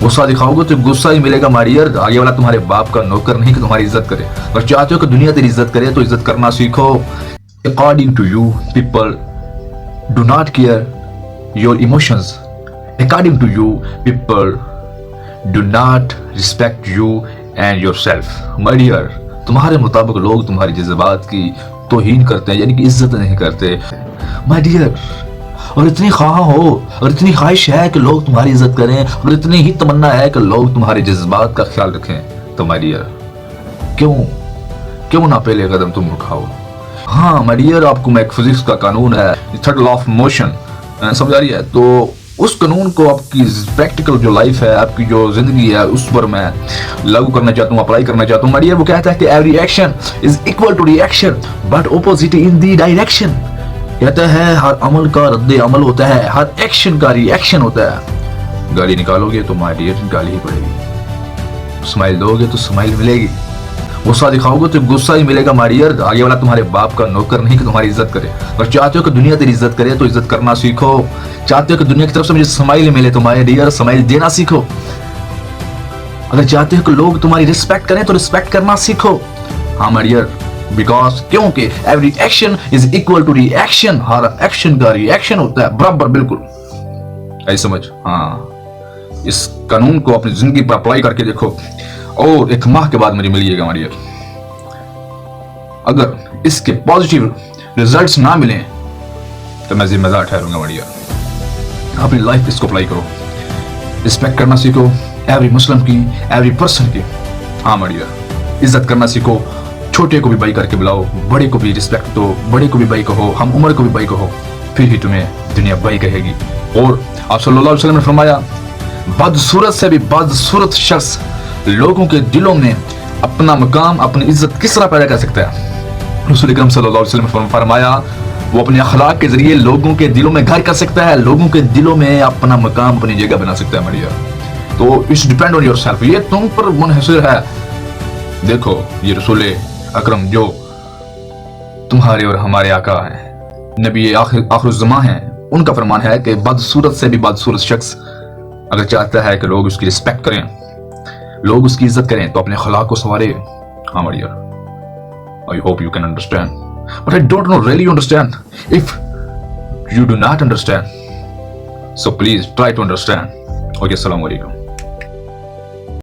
गुस्सा दिखाओगे तो गुस्सा ही मिलेगा मारियर। आगे वाला तुम्हारे बाप का नौकर नहीं कि तुम्हारी इज्जत करे। अगर चाहते हो कि दुनिया तेरी इज्जत करे तो इज्जत करना सीखो। According to you people do not care your emotions. According to you people do not respect you and yourself. मारियर, तुम्हारे मुताबिक लोग तुम्हारी जज्बात की तौहीन करते हैं, यानी कि इज्जत नहीं करते। माय डियर, और इतनी ख्वाह हो और इतनी ख्वाहिश है कि लोग तुम्हारी इज्जत करें और इतनी ही तमन्ना है कि लोग तुम्हारे जज्बात का ख्याल रखें, तो माय डियर क्यों ना पहले कदम तुम उठाओ। हाँ माय डियर, आपको मैं एक फिजिक्स का कानून है, थर्ड लॉ ऑफ मोशन, समझ आ रही है? तो उस कानून को आपकी प्रैक्टिकल जो लाइफ है, आपकी जो जिंदगी है, उस पर मैं लागू करना चाहता हूँ, अप्लाई करना चाहता हूँ। माय डियर, वो कहता है कि every action is equal to reaction but opposite in the direction. कहता है हर अमल का रद्द अमल होता है, हर एक्शन का रिएक्शन होता है। गाली निकालोगे तो माय डियर गाली ही पड़ेगी, स्माइल दोगे तो स्माइल मिलेगी, गुस्सा दिखाओगे तो गुस्सा ही मिलेगा माय डियर। आगे वाला तुम्हारे बाप का नौकर नहीं कि तुम्हारी इज्जत करे। अगर चाहते हो कि दुनिया तेरी इज्जत करे तो इज्जत करना सीखो। चाहते हो कि दुनिया की तरफ से मुझे स्माइल मिले तो माय डियर स्माइल देना सीखो। अगर चाहते हो कि लोग तुम्हारी रिस्पेक्ट करें तो रिस्पेक्ट करना सीखो। हाँ माय डियर, बिकॉज क्योंकि every action is equal to reaction, हर एक्शन का रिएक्शन होता है बराबर, बिल्कुल ऐसे समझ। हाँ, इस कानून को अपनी जिंदगी पर अप्लाई करके देखो और 1 माह के बाद मुझे मिलिएगा मारियर। अगर इसके पॉजिटिव रिजल्ट्स ना मिलें तो मैं जिम्मेदार ठहरूंगा मारियर। अपनी लाइफ इसको अप्लाई करो, रिस्पेक्ट करना सीखो एवरी मुस्लिम की, एवरी पर्सन की। हाँ मारियर, इज्जत करना सीखो, छोटे को भी भाई करके बुलाओ, बड़े को भी रिस्पेक्ट दो, बड़े को भी भाई कहो, हम उम्र को भी भाई कहो, फिर ही तुम्हें दुनिया भाई कहेगी। और आप सल्लल्लाहु अलैहि वसल्लम ने फरमाया, बदसूरत से भी बदसूरत शख्स लोगों के दिलों में अपना मकाम, अपनी इज्जत किस तरह पैदा कर सकता है? रसूल अकरम सल्लल्लाहु अलैहि वसल्लम ने फरमाया, वो अपने अखलाक के जरिए लोगों के दिलों में घर कर सकता है, लोगों के दिलों में अपना मकाम, अपनी जगह बना सकता है मारियर। तो इट्स डिपेंड ऑन योरसेल्फ, ये तुम पर मुनहसर है। देखो, ये रसूल अकरम जो तुम्हारे और हमारे आका हैं, नबी आखिरुज़्ज़मां हैं, उनका फरमान है कि बदसूरत से भी बदसूरत शख्स अगर चाहता है कि लोग उसकी रिस्पेक्ट करें, लोग उसकी इज्जत करें, तो अपने अखलाक को संवारे। हाँ मारियर, I hope you can understand, but I don't know really understand. If you do not understand, so please try to understand. Okay, अस्सलाम वालेकुम।